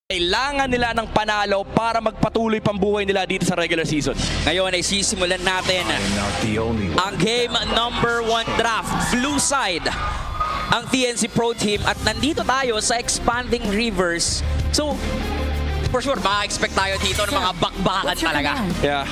Kailangan nila ng panalo para magpatuloy pambuhay nila dito sa regular season. Ngayon ay sisimulan natin ang game number 1 draft. Blue side, ang TNC Pro Team, at nandito tayo sa Expanding Rivers. So, for sure, maka-expect tayo dito ng mga bakbakan talaga. Yeah,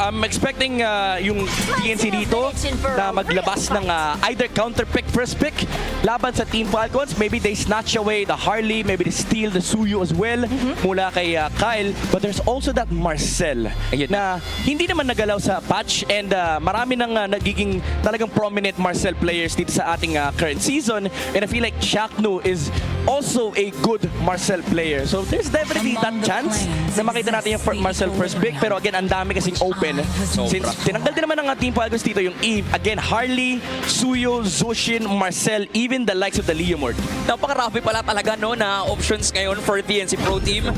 I'm expecting yung TNC dito na maglabas ng either counter pick, first pick laban sa Team Falcons. Maybe they snatch away the Harley, maybe they steal the Suyu as well mula kay Kyle. But there's also that Marcel na hindi naman nagalaw sa patch, and marami nang nagiging talagang prominent Marcel players dito sa ating current season. And I feel like Shaknu is also a good Marcel player. So there's definitely that chance na makita natin yung Marcel first pick. Pero again, ang dami kasing open. Since tinanggal din naman ng Team Falcons dito yung Eve. Again, Harley, Suyo, Zushin, Marcel, even the likes of the Leomord. Napakarami pala talaga no, na options ngayon for TNC Pro Team.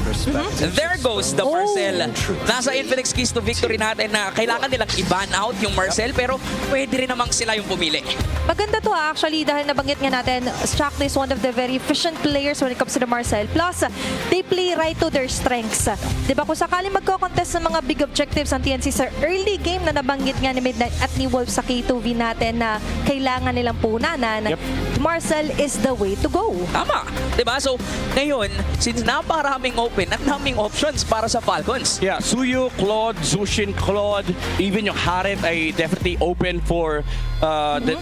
There goes the Marcel. Nasa Infinix Keys to Victory natin na kailangan nilang i-ban out yung Marcel, pero pwede rin namang sila yung pumili. Maganda to actually dahil nabanggit nga natin, Shaknu is one of the very efficient players when it comes to the Marcel. Plus, they play right to their strengths. Diba kung sakaling magko-contest sa mga big objectives ang TNC sa early game na nabanggit nga ni Midnight at ni Wolf sa K2V natin na kailangan nilang punanan, Marcel is the way to go. Tama. Diba? So, ngayon, since napakaraming open at daming options para sa Falcons. Yeah, Suyo, Claude, Zushin, Claude, even yung Harit ay definitely open for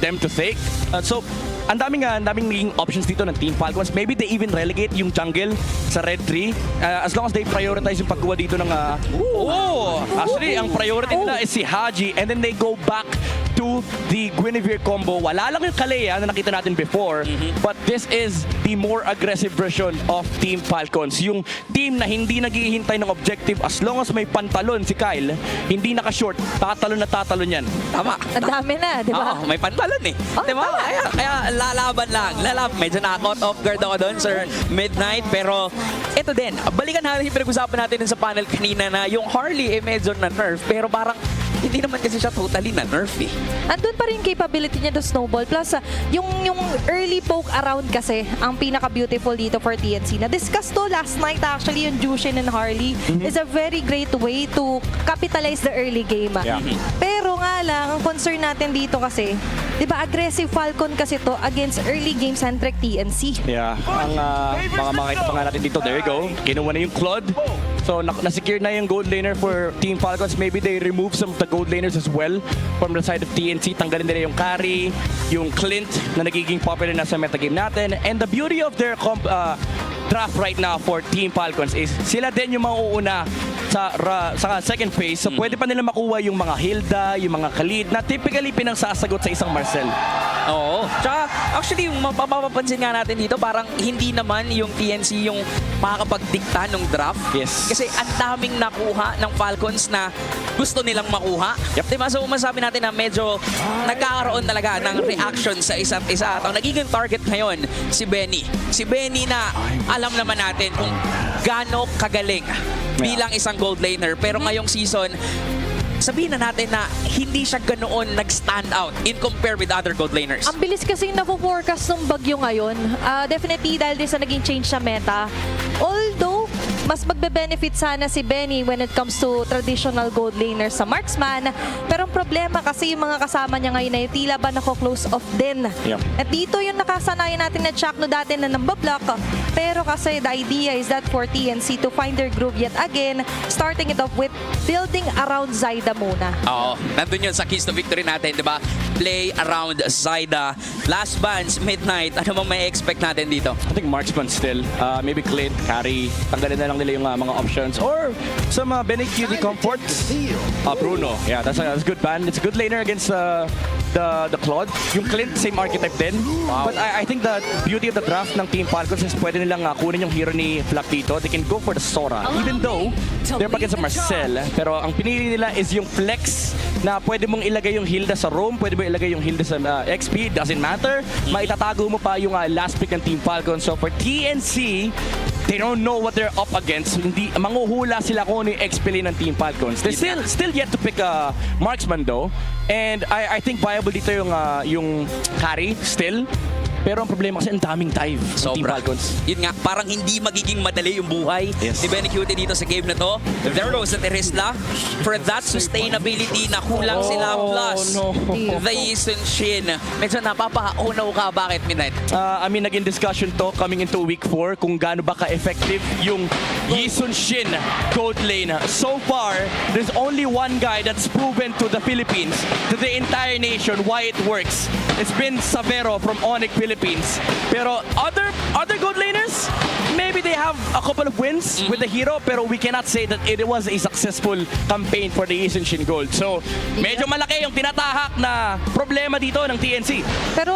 them to take. So, ang daming naging options dito ng Team Falcons. Maybe they even relegate yung jungle sa Red 3 as long as they prioritize yung pagkuha dito ng actually, ang priority nila is si Haji, and then they go back to the Guinevere combo. Wala lang yung Kalea na nakita natin before, but this is the more aggressive version of Team Falcons. Yung team na hindi naghihintay ng objective, as long as may pantalon si Kyle, hindi naka-short, tatalon na tatalon yan. Tama. Ang dami na, di ba? Oo, may pantalon eh. Diba? Kaya lalaban lang. Medyo na-caught off guard ako doon, Sir Midnight. Pero ito din, balikan natin yung pinag-usapan natin sa panel kanina na yung Harley eh medyo na-nerf, pero parang hindi naman kasi siya totally na-nerf eh. Andun pa rin capability niya to snowball. Plus, yung early poke around kasi ang pinaka-beautiful dito for TNC. Na-discuss to last night actually yung Jushin and Harley is a very great way to capitalize the early game. Yeah. Pero nga lang, ang concern natin dito kasi, di ba aggressive Falcon kasi to against early game-centric TNC. Yeah, ang mga makita pa nga natin dito, there you go. Kinuha na yung Claude. So, na-secure na yung gold laner for Team Falcons. Maybe they remove some of the gold laners as well from the side of TNC. Tanggalin nila yung carry, yung Clint na nagiging popular na sa metagame natin. And the beauty of their draft right now for Team Falcons is sila din yung mauuna sa second phase. So, pwede pa nila makuha yung mga Hilda, yung mga Khalid na typically pinangsasagot sa isang Marcel. Oo. Tsaka, actually, yung mapapansin nga natin dito, parang hindi naman yung TNC yung makakapagdikta ng draft. Yes. Kasi ang daming nakuha ng Falcons na gusto nilang makuha. Diba? So, masabi natin na medyo nagkakaroon talaga ng reaction sa isa't isa. At ang nagiging target ngayon, si Benny. Si Benny na alam naman natin kung gaano kagaling bilang isang gold laner. Pero ngayong season, sabihin na natin na hindi siya ganoon nag-stand out in compare with other gold laners. Ang bilis kasing napo-forecast ng bagyo ngayon. Definitely dahil din sa naging change sa meta. Although, mas magbe-benefit sana si Benny when it comes to traditional gold laners sa marksman. Pero ang problema kasi yung mga kasama niya ngayon ay tila ba nako-close off din. Yep. At dito yung nakasanayan natin na Shaknu dati na nambablock. Pero kasi the idea is that for TNC to find their groove yet again, starting it off with building around Zyda muna. Oo. Nandun yun sa Keys to Victory natin, di ba? Play around Zyda. Last bans, Midnight. Ano bang may expect natin dito? I think marksman still. Maybe Clint, carry. Tanggalin na lang nila yung mga options. Or some Bennett QD comfort. Bruno. Yeah, that's a good ban. It's a good laner against the Claude. Yung Clint, same archetype din. Wow. But I think the beauty of the draft ng Team Falcons is pwede nilang kunin yung hero ni Flak dito. They can go for the Sora. Even though they're against sa Marcel. Pero ang pinili nila is yung flex na pwede mong ilagay yung Hilda sa roam, pwede mo ilagay yung Hilda sa XP. Doesn't matter. Maitatago mo pa yung last pick ng Team Falcons. So for TNC, they don't know what they're up against. Hindi manguhula sila kung ano yung XP lane ng Team Falcons. They still yet to pick a marksman though. And I think viable dito yung carry still. Pero ang problema kasi ang daming dive ng Team Sobra. Falcons. Yun nga, parang hindi magiging madali yung buhay Yes. ni Benny Cutie dito sa game na to. There goes the Terisla for that sustainability na kulang sila. Plus, no. the Yisun Shin. Medyo napapaunaw ka. Bakit, Midnight? I mean, naging discussion to coming into week 4 kung gaano ba ka-effective yung Yisun Shin gold lane. So far, there's only one guy that's proven to the Philippines, to the entire nation, why it works. It's been Savero from Onyx Philippines. Pero other gold laners, maybe they have a couple of wins with the hero, pero we cannot say that it was a successful campaign for the Yisun Shin Gold. So, medyo malaki yung tinatahak na problema dito ng TNC. Pero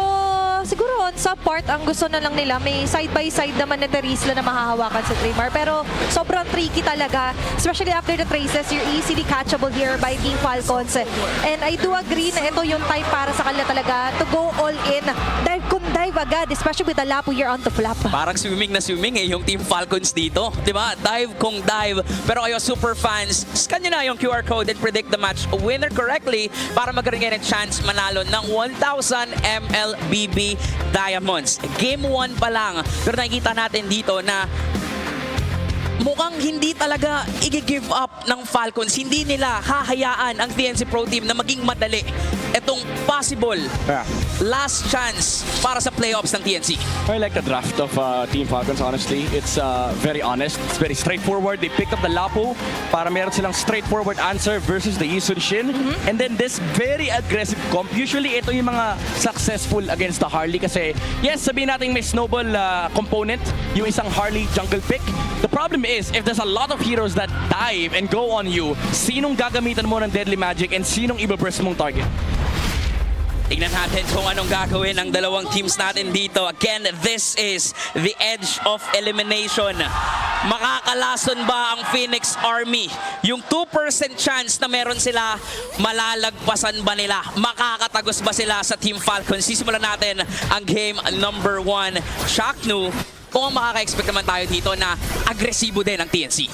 siguro on sa part, ang gusto na lang nila, may side-by-side naman na Terisla na mahahawakan sa Trimar. Pero sobrang tricky talaga, especially after the traces, you're easily catchable here by Team Falcons. And I do agree na ito yung time para sa kanila talaga to go all in. Dive kung dive agad, especially with the Lapu here on the flap. Parang swimming na swimming yung Team Falcons dito. Diba? Dive kung dive. Pero kayo super fans, scan nyo na yung QR code and predict the match winner correctly para magkaroon kayo ng chance manalo ng 1,000 MLBB Diamonds. Game 1 pa lang. Pero nakikita natin dito na mukhang hindi talaga i-give up ng Falcons. Hindi nila hahayaan ang TNC Pro Team na maging madali itong possible last chance para sa playoffs ng TNC. I like the draft of Team Falcons, honestly. It's very honest. It's very straightforward. They picked up the Lapu para meron silang straightforward answer versus the Yisun Shin. And then this very aggressive comp. Usually, ito yung mga successful against the Harley kasi, yes, sabihin natin may snowball component, yung isang Harley jungle pick. The problem is, if there's a lot of heroes that dive and go on you, sinong gagamitan mo ng Deadly Magic and sinong ibaburst mong target? Tignan natin kung anong gagawin ng dalawang teams natin dito. Again, this is the edge of elimination. Makakalason ba ang Phoenix Army? Yung 2% chance na meron sila, malalagpasan ba nila? Makakatagos ba sila sa Team Falcons? Sisimulan natin ang game number 1. Shaknu, kung makaka-expect naman tayo dito na agresibo din ang TNC.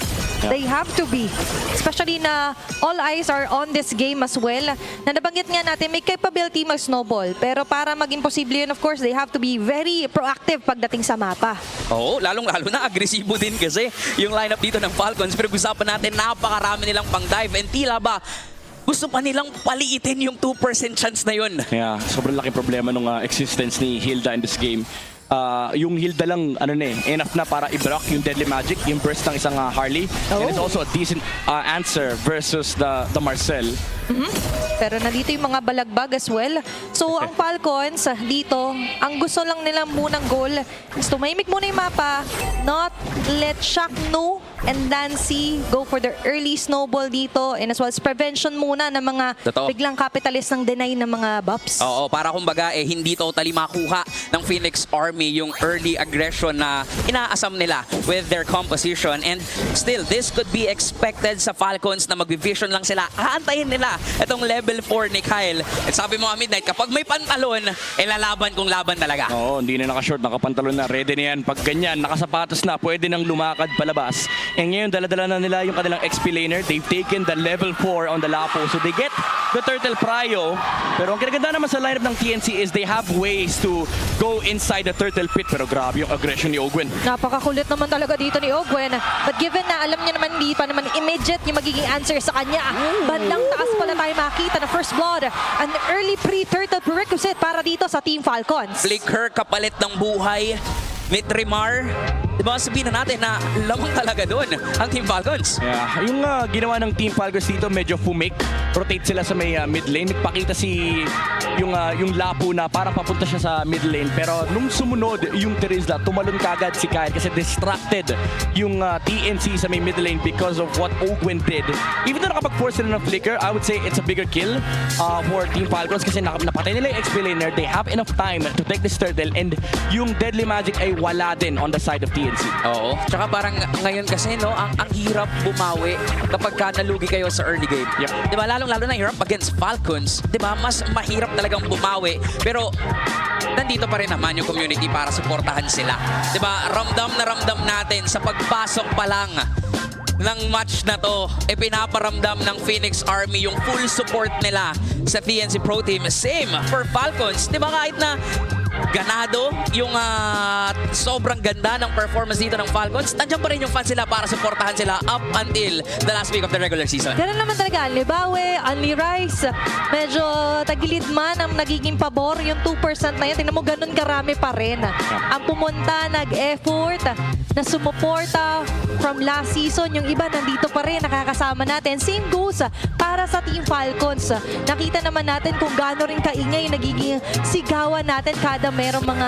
They have to be. Especially na all eyes are on this game as well. Na nabanggit nga natin, may capability mag-snowball. Pero para maging posible yun, of course, they have to be very proactive pagdating sa mapa. Oo, lalong-lalo na agresibo din kasi yung lineup dito ng Falcons. Pero usapan natin, napakarami nilang pang-dive. And tila ba, gusto pa nilang paliitin yung 2% chance na yun. Yeah, sobrang laking problema ng existence ni Hilda in this game. Yung Hilda lang, enough na para i-block yung Deadly Magic, yung burst ng isang Harley. And it's also a decent answer versus the Marcel. Pero nandito yung mga balagbag as well. So, ang Falcons dito, ang gusto lang nilang munang goal is tumahimik muna yung mapa, not let Shaknu and Dancy go for the early snowball dito, and as well as prevention muna ng mga Totoo. biglang capitalist ng deny ng mga buffs. Oo, para kumbaga hindi totally makuha ng Phoenix Army yung early aggression na inaasam nila with their composition. And still, this could be expected sa Falcons na mag-vision lang sila. Aantayin nila itong level 4 ni Kyle. At sabi mo, Midnight, kapag may pantalon, lalaban kung laban talaga. Oo, hindi na naka-short, nakapantalon na, ready na yan. Pag ganyan, nakasapatos na, pwede nang lumakad palabas. And ngayon, dala-dala na nila yung kanilang XP laner. They've taken the level 4 on the Lapo. So they get the Turtle Prio. Pero ang kinaganda naman sa lineup ng TNC is they have ways to go inside the Turtle Pit. Pero grabe yung aggression ni Ogwen. Napakakulit naman talaga dito ni Ogwen. But given na alam niya naman hindi pa naman immediate yung magiging answer sa kanya, bandang taas pala tayo makita na first blood. An early pre-turtle prerequisite para dito sa Team Falcons. Flicker, kapalit ng buhay. Mitrimar. Diba sabihin na natin na lamang talaga doon ang Team Falcons. Yeah, yung ginawa ng Team Falcons dito, medyo fumik. Rotate sila sa may mid lane. Nagpakita yung Lapu na parang papunta siya sa mid lane. Pero nung sumunod yung Terisla, tumalon kagad si Kyle kasi distracted yung TNC sa may mid lane because of what Ogwen did. Even though nakapag-force sila ng flicker, I would say it's a bigger kill for Team Falcons kasi napatay nila yung XP laner. They have enough time to take this turtle and yung Deadly Magic ay wala din on the side of TNC. Oo. Tsaka parang ngayon kasi, no, ang hirap bumawi kapag ka nalugi kayo sa early game. Yep. Diba? Lalo na hirap against Falcons. Diba? Mas mahirap talagang bumawi. Pero nandito pa rin naman yung community para suportahan sila. Diba? Ramdam na ramdam natin sa pagpasok pa lang ng match na to, pinaparamdam ng Phoenix Army yung full support nila sa TNC Pro Team. Same for Falcons. Diba kahit na ganado, yung sobrang ganda ng performance dito ng Falcons, nandiyan pa rin yung fans sila para supportahan sila up until the last week of the regular season. Ganun naman talaga, Anli Bawe, Anli Rice, medyo tagilid man ang nagiging pabor, yung 2% na yan, tingnan mo ganun karami pa rin. Ang pumunta, nag-effort, na sumuporta from last season, yung iba nandito pa rin, nakakasama natin. Same goes para sa Team Falcons. Nakita naman natin kung gaano rin kaingay nagiging sigawan natin kada merong mga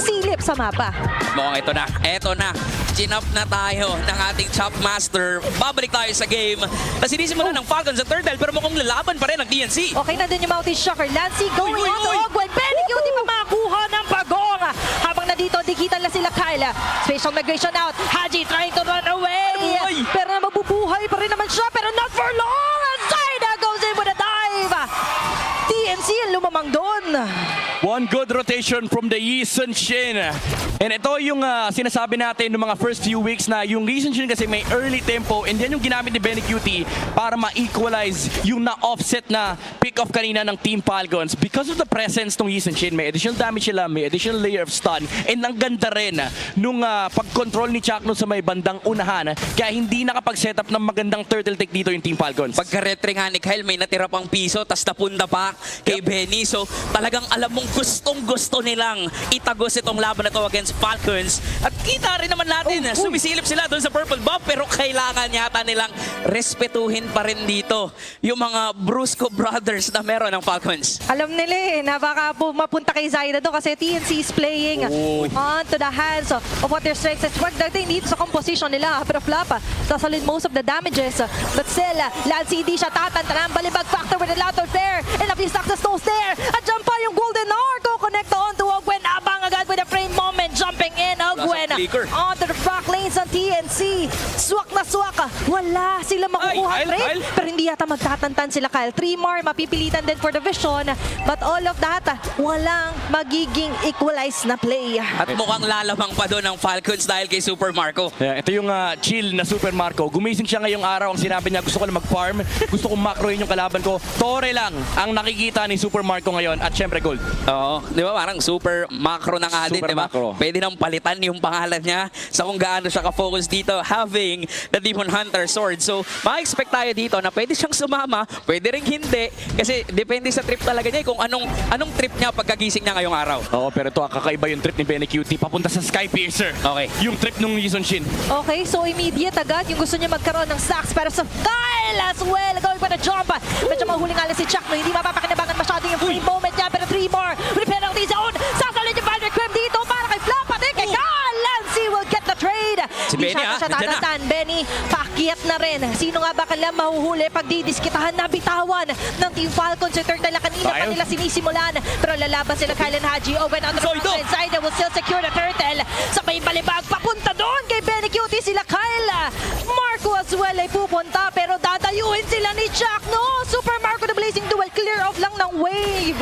silip sa mapa. Mukhang ito na. Chin-up na tayo ng ating Chop Master. Babalik tayo sa game na sinisimulan ng Falcons sa Turtle pero mukhang lalaban pa rin ang TNC. Okay na din yung Mountain Shocker. Lancy going Uy, on to uy. Ogwen. Benigyo, di pa makakuha ng pagong. Habang na dito, dikitan lang sila Kyle. Spatial migration out. Haji trying to run away. Uy. Pero mabubuhay pa rin naman siya. Pero not for long. And Zaida goes in with a dive. TNC ang lumamang doon. One good rotation from the Yi Sun Shin. And ito yung sinasabi natin ng mga first few weeks na yung Yi Sun Shin kasi may early tempo and yan yung ginamit ni Benny QT para ma-equalize yung na-offset na pick-off kanina ng Team Falcons. Because of the presence ng Yi Sun Shin, may additional damage sila, may additional layer of stun, and ang ganda rin nung pag-control ni Chakno sa may bandang unahan kaya hindi nakapag-setup ng magandang turtle take dito yung Team Falcons. Pagka-retry nga ni Kyle, may natira pang piso tas napunta pa kay Benny. So talagang alam mong gustong-gusto nilang itagos itong laban na to against Falcons. At kita rin naman natin, sumisilip sila doon sa purple buff pero kailangan yata nilang respetuhin pa rin dito yung mga Brusco brothers na meron ng Falcons. Alam nila na baka mapunta kay Zaida do kasi TNC is playing onto the hands of what their strengths is. Pagdating dito sa composition nila, pero flop, sasalin most of the damages. But still, Lancy hindi siya tatantanan. Balibag factor with a lot of flare. And if he stocks the stones there, at dyan pa yung Golden Arco connect on to Ogwen. Abang agad with a frame moment. Jumping in, Ogwen. flicker. Onto the back lanes ng TNC. Swak na swak. Wala sila makukuha Ay, Kyle, trade. Kyle. Pero hindi yata magtatantan sila, Kyle. 3 more, mapipilitan din for the vision. But all of that, walang magiging equalized na play. At mukhang lalamang pa doon ang Falcons dahil kay Super Marco. Yeah, ito yung chill na Super Marco. Gumising siya ngayong araw. Ang sinabi niya, gusto ko lang mag-farm. Gusto kong macroin yung kalaban ko. Tore lang ang nakikita ni Super Marco ngayon. At syempre gold. Oo, di ba parang super macro na nga din, Super di ba? macro. Pwede nang palitan yung pangalan niya sa kung gaano siya ka-focus dito having the Demon Hunter sword. So, ma-expect tayo dito na pwede siyang sumama, pwede ring hindi kasi depende sa trip talaga niya kung anong trip niya pagkagising niya ngayong araw. Oo, pero ito kakaiba yung trip ni Benny QT. Papunta sa Sky Piercer. Okay. Yung trip nung Yi Sun Shin. Okay, so immediate agad yung gusto niya magkaroon ng stacks para sa Kyle as well. Going for the jump. Medyo mahuling alas si Chuck. No, hindi mapapakinabangan masyado yung free moment niya. Pero 3 more with penalty zone. Sasalin yung Valor Crim dito para kay Flop. At kay Kyle. Lancy will get the trade. Si Di Benny, siya nandiyan na. tatantan. Benny, pakyat na rin. Sino nga ba kailang mahuhuli pag didiskitahan na bitawan ng Team Falcons? Yung turtle na kanina pa Kyle. nila sinisimulan. Pero lalaban sila Kyle and Haji. Owen on the Zoido. front side. Will still secure the turtle. Sa may balibag. Papunta doon kay Benny Cutie sila Kyle. Marco as well ay pupunta. Pero dadayuhin sila ni Jack. No! Super Marco the Blazing Duel. Clear off lang ng wave.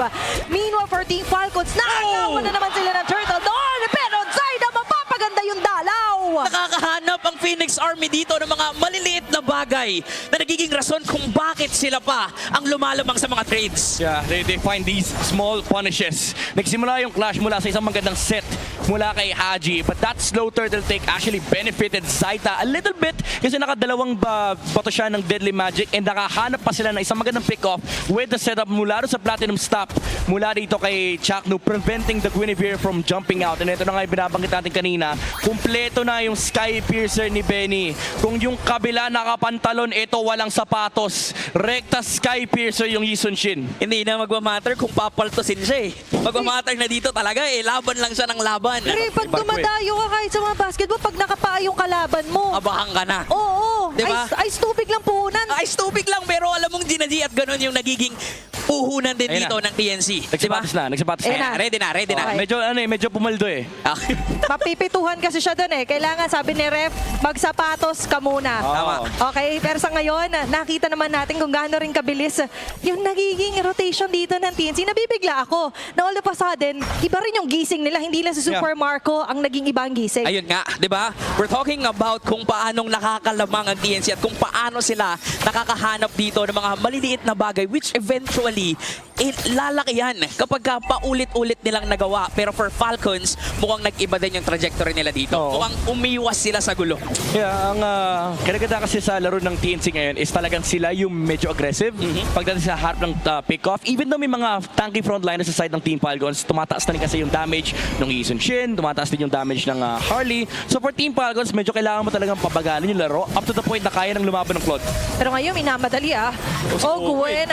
Meanwhile for Team Falcons, nakakawa na naman sila ng turtle doon. Pero Zaida, mapapaganda yung dalaw. Nakakahanap ang Phoenix Army dito ng mga maliliit na bagay na nagiging rason kung bakit sila pa ang lumalamang sa mga trades. Yeah, they find these small punishes. Nagsimula yung clash mula sa isang magandang set mula kay Haji. But that slow turtle take actually benefited Zaita a little bit kasi nakadalawang bato siya ng Deadly Magic and nakahanap pa sila ng isang magandang pick-off with the setup mula rin sa Platinum Stop mula dito kay Chakno preventing the Guinevere from jumping out. And ito na nga yung binabanggit natin kanina. Kumpleto na yung Sky Piercer ni Benny. Kung yung kabila nakapantalon, ito walang sapatos. Rekta Sky Piercer yung Yi Sun Shin. Hindi na magmamatter kung papaltusin siya eh. Magmamatter na dito talaga eh. Laban lang siya ng laban. Pero pag dumadayo ka kahit sa mga basketball, pag nakapaa yung kalaban mo. Abahan ka na. Oo. Diba? Ice tubig lang puhunan. Ice tubig lang pero alam mong Ginaji at ganun yung nagiging puhunan din Ayun dito na. ng TNC. Nagsapatos na, nagsapatos Ayun na. na. Ready na, ready na. Okay. Medyo, medyo pumaldo eh. Mapipituhan kasi siya doon eh. Kailangan, sabi ni Ref, magsapatos ka muna. Tama. Okay, pero sa ngayon, nakita naman natin kung gaano rin kabilis yung nagiging rotation dito ng TNC. Nabibigla ako na all of a sudden, iba rin yung gising nila. Hindi lang si Super Marco ang naging ibang gising. Ayun nga, di ba? We're talking about kung paanong nakakalamang ang TNC at kung paano sila nakakahanap dito ng mga maliliit na bagay which eventually lalaki yan kapag ka paulit-ulit nilang nagawa. Pero for Falcons, mukhang nag-iba din yung trajectory nila dito. Oo. Mukhang umiwas sila sa gulo. Yeah, ang kinaganda kasi sa laro ng TNC ngayon is talagang sila yung medyo aggressive pagdating sa harap ng pick-off. Even though may mga tanky frontliners sa side ng Team Falcons, tumataas na rin kasi yung damage ng Eason Shin, tumataas din yung damage ng Harley. So for Team Falcons, medyo kailangan mo talagang pabagalin yung laro up to the point na kaya nang lumaban ng Claude. Pero ngayon, minamadali Gwen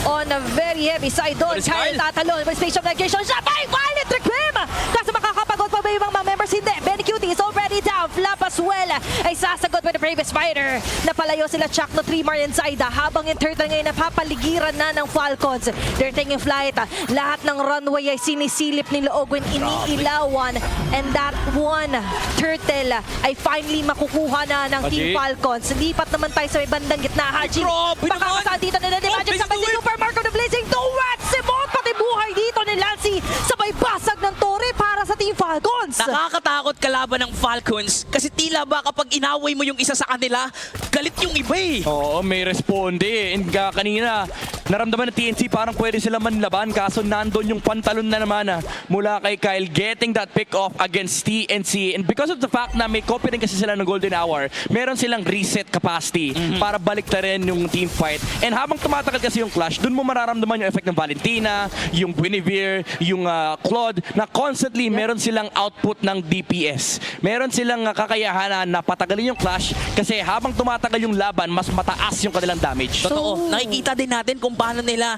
on a very heavy side doon. But it's Kyle Kyle. tatalon. May station negation. Siya pa yung Violet Reclaim! Kaso makakapagod pa ba yung mga members? Hindi. Benny Cutie is already down. Flap as well ay sasagot with the Bravest Fighter. Napalayo sila Chuck no Tremor and Zaida habang yung turtle ngayon napapaligiran na ng Falcons. They're taking flight. Lahat ng runway ay sinisilip ni Ogwen, iniilawan. And that one turtle ay finally makukuha na ng Haji. Team Falcons. Lipat naman tayo sa may bandang gitna. Haji, Grabe naman! makakasal dito nila ni Oh, Magic Blazing sabay si Duet! Super Marco the Blazing Duet! Simon pati buhay dito ni Lancy sabay basag ng tore para sa Team Falcons. Nakakatakot kalaban ng Falcons kasi tila ba kapag inaway mo yung isa sa kanila, galit yung iba eh. Oo, may responde eh. And kanina, naramdaman ng TNC parang pwede sila manlaban kaso nandun yung pantalon na naman mula kay Kyle getting that pick off against TNC. And because of the fact na may copy rin kasi sila ng Golden Hour, meron silang reset capacity para balik na rin yung team fight. And habang tumatagal kasi yung clash, dun mo mararamdaman yung effect ng Valentina, yung Guinevere, yung Claude, na constantly meron silang output ng DPS. Meron silang kakayahan na patagalin yung clash kasi habang tumatagal yung laban, mas mataas yung kanilang damage. Totoo. Nakikita din natin kung paano nila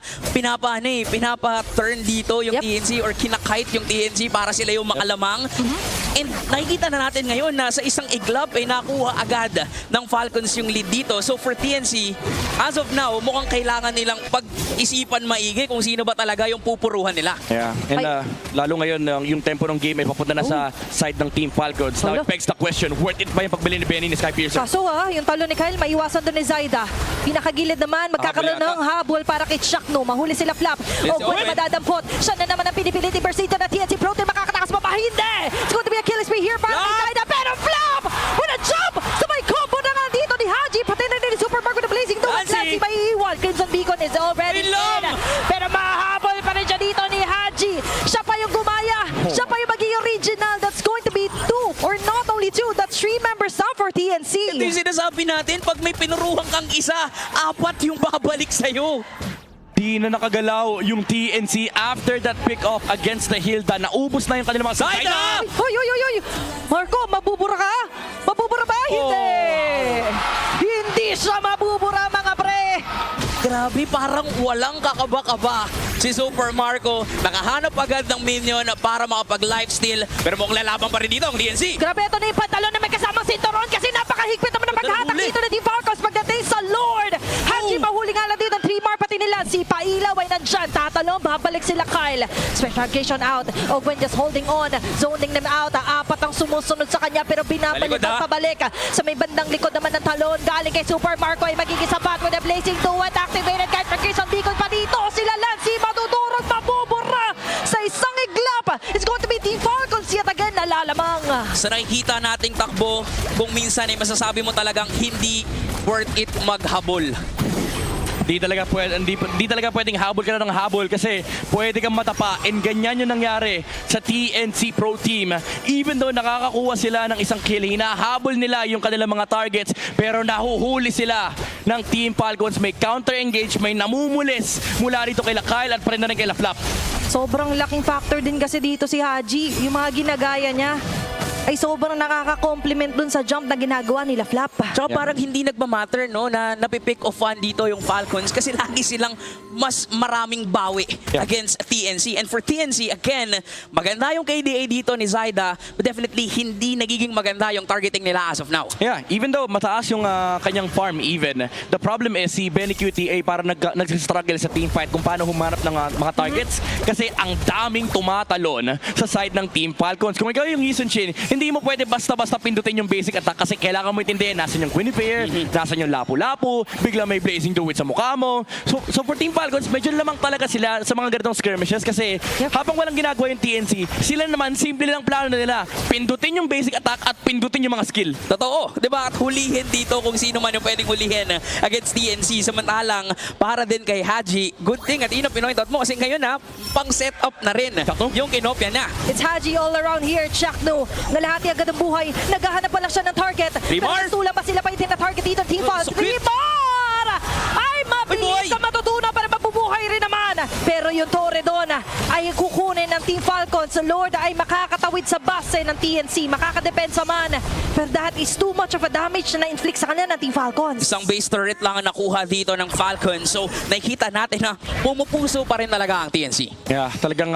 pinapa-turn dito yung Yep. TNC or kinakite yung TNC para sila yung makalamang. And nakikita na natin ngayon na sa isang iglap ay nakuha agad ng Falcons yung lead dito. So for TNC, as of now, mukhang kailangan nilang pag-isipan maigi kung sino ba talaga yung pupuruhan nila. Yeah. And Ay. lalo ngayon, yung tempo ng game ay papunta na sa side ng Team Falcons. Now Hala. it begs the question, worth it ba yung pagbili ni Benny ni Sky Piercer? Kaso yung talo ni Kyle, maiwasan doon ni Zaida. Pinakagilid naman, magkakaroon Habol ng habol para kay Shakno. Mahuli sila Flap. Let's Gwen go. madadampot. Siya na naman ang pinipilit ni Versito na TNC Pro Team. Makakatakas pa ba? Hindi! It's going to be a kill spree here para kay Flap! Zaida. Pero Flap! With a jump! Sabay combo na nga dito ni Haji. Pati na ni Super Marco the Blazing Duet. Lancy! Lancy may iwan. Crimson Beacon is already Ilom! in. Pero mahabol pa rin siya dito ni Haji. Siya pa yung gumaya. Siya pa yung magiging original. That's going to be 2 or not only 2. That's 3 members now for TNC. Ito yung sinasabi natin, pag may pinuruhan kang isa, 4 yung babalik sa'yo. Di na nakagalaw yung TNC after that pick-off against the Hilda. Naubos na yung kanilang mga Zaida! Hoy, hoy, hoy, hoy! Marco, mabubura ka? Mabubura ba? Hindi! Hindi siya mabubura, mga pre! Grabe, parang walang kakaba-kaba si Super Marco. Nakahanap agad ng minion para makapag-lifesteal. Pero mukhang lalaban pa rin dito ang DNC. Grabe, ito na yung pantalon na may kasamang sinturon kasi napakahigpit naman ng paghatak Huli. dito ng Team Falcons pagdating sa Lord! Haji, mahuli nga lang dito ng 3 mar pati nila. Si Pailaw ay nandyan. Tatalong, babalik sila Kyle. Specialization out. Ogwen just holding on. Zoning them out. 4 ang sumusunod sa kanya pero binabalik Talikod, at pabalik. Sa may bandang likod naman ng talon. Galing kay Super Marco ay magiging sapat with the Blazing Duet. Activated kahit Crimson Beacon pa dito. Sila Lancy matutulog, mabubura sa isang iglap. It's going to be Team Falcons yet again nalalamang. Sa nakikita nating takbo, kung minsan ay masasabi mo talagang hindi worth it maghabol. Di talaga pwedeng habol ka na ng habol kasi pwede kang matapa and ganyan yung nangyari sa TNC Pro Team. Even though nakakakuha sila ng isang kill, hinahabol nila yung kanilang mga targets pero nahuhuli sila ng Team Falcons. May counter-engage, may namumulis mula rito kay Kyle at pa rin na rin kay Flap. Sobrang laking factor din kasi dito si Haji. Yung mga ginagaya niya ay sobrang nakaka-compliment dun sa jump na ginagawa nila Flap. Tsaka parang hindi nagmamatter no, na napipick offan dito yung Falcons kasi lagi silang mas maraming bawi against TNC. And for TNC, again, maganda yung KDA dito ni Zaida, but definitely hindi nagiging maganda yung targeting nila as of now. Yeah, even though mataas yung kanyang farm even, the problem is si Benny QTA para nag-struggle sa team fight kung paano humanap ng mga targets kasi ang daming tumatalon sa side ng Team Falcons. Kung ikaw yung Eason Shin, hindi mo pwede basta-basta pindutin yung basic attack kasi kailangan mo intindihin nasan yung Quinipier, nasan yung Lapu-Lapu, bigla may Blazing Druid sa mukha mo. So for Team Falcons, medyo lamang talaga sila sa mga ganitong skirmishes kasi habang walang ginagawa yung TNC, sila naman simple lang plano na nila. Pindutin yung basic attack at pindutin yung mga skill. Totoo, di ba? At hulihin dito kung sino man yung pwedeng hulihin against TNC. Samantalang, para din kay Haji, good thing at ino pinoint out mo kasi ngayon pang setup na rin Sakto. yung kinopya niya. It's Haji all around here. Chakno, nalahati agad ang buhay. Naghahanap pa lang siya ng target. Rimar! Pero pa sila pa itin na target dito. Team Falcons. Sakit! Rimar! Ay, boy! mabilis na matutunan para mabubuhay rin naman. Pero yung Torre doon ay kukunin ng Team Falcons. Lord ay makakatawid sa base ng TNC. Makakadepensa man. Pero that is too much of a damage na na-inflict sa kanya ng Team Falcons. Isang base turret lang ang nakuha dito ng Falcons. So, nakikita natin na pumupuso pa rin talaga ang TNC. Yeah, talagang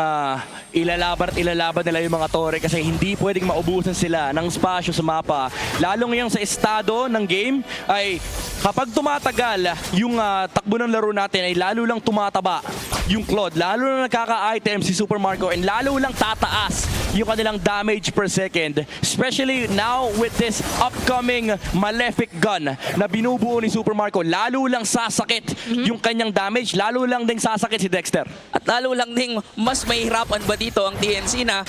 ilalaban at ilalaban nila yung mga Torre kasi hindi pwedeng maubusan sila ng spasyo sa mapa. Lalo ngayong sa estado ng game ay kapag tumatagal yung takbo ng laro natin ay lalo lang tumataba yung Claude. Lalo lang nagkaka-item si Super Marco and lalo lang tataas yung kanilang damage per second. Especially now with this upcoming Malefic gun na binubuo ni Super Marco. Lalo lang sasakit yung kanyang damage. Lalo lang ding sasakit si Dexter. At lalo lang ding mas mahihirapan ba dito ang TNC na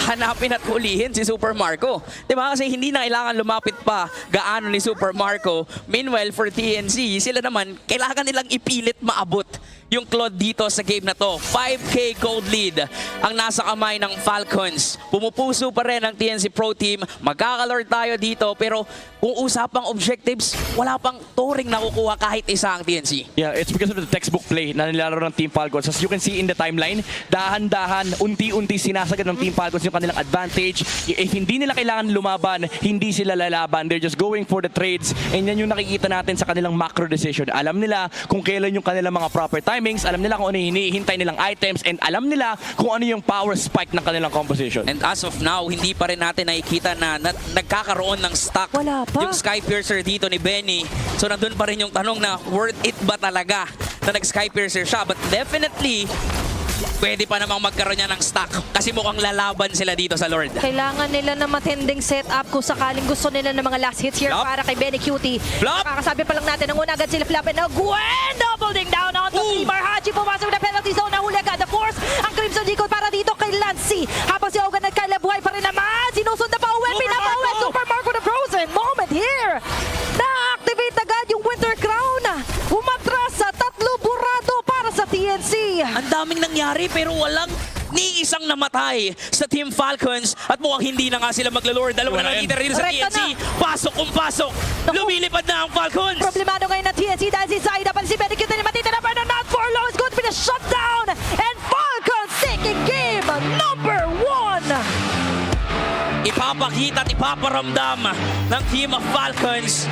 hanapin at hulihin si Super Marco. Diba? Kasi hindi na kailangan lumapit pa gaano ni Super Marco. Meanwhile, for TNC, sila naman, kailangan nilang ipilit maabot yung Claude dito sa game na to. 5K gold lead ang nasa kamay ng Falcons. Pumupuso pa rin ang TNC Pro Team. Magkakalord tayo dito pero kung usapang objectives, wala pang touring nakukuha kahit isa ang TNC. Yeah, it's because of the textbook play na nilalaro ng Team Falcons. As you can see in the timeline, dahan-dahan, unti-unti sinasagad ng Team Falcons yung kanilang advantage. If hindi nila kailangan lumaban, hindi sila lalaban. They're just going for the trades. And yan yung nakikita natin sa kanilang macro decision. Alam nila kung kailan yung kanilang mga proper timings, alam nila kung ano yung hinihintay nilang items, and alam nila kung ano yung power spike ng kanilang composition. And as of now, hindi pa rin natin nakikita na nagkakaroon ng stock Wala pa. yung Skypiercer dito ni Benny. So nandun pa rin yung tanong na worth it ba talaga na nag-Skypiercer siya? But definitely, pwede pa namang magkaroon niya ng stock kasi mukhang lalaban sila dito sa Lord. Kailangan nila na matinding setup kung sakaling gusto nila ng mga last hits here Flop. para kay Benny Cutie. Flop. Nakakasabi pa lang natin, ang una agad sila Flop and now Gwen doubling down onto Rimar. Haji pumasok na penalty zone, nahuli agad. Of course, ang Crimson Decoy para dito kay Lancy. Habang si Ogan at Kyla buhay pa rin naman. Sinusunda pa uwi, Super pinapauwi. Marco. Super Marco the Frozen moment here. Na-activate agad yung Winter Crown. Umatras sa 3 burado para sa TNC. Ang daming nangyari pero walang ni isang namatay sa Team Falcons at mukhang hindi na nga sila maglalord. Dalawa na nakikita rin sa Rekta TNC. Pasok kung pasok. Lumilipad na ang Falcons. Problemado ngayon ng TNC dahil si Zaida pa si Benny Cutie na matita na pero not for long. It's going to be the shutdown. And Falcons taking game number 1. Ipapakita at ipaparamdam ng Team of Falcons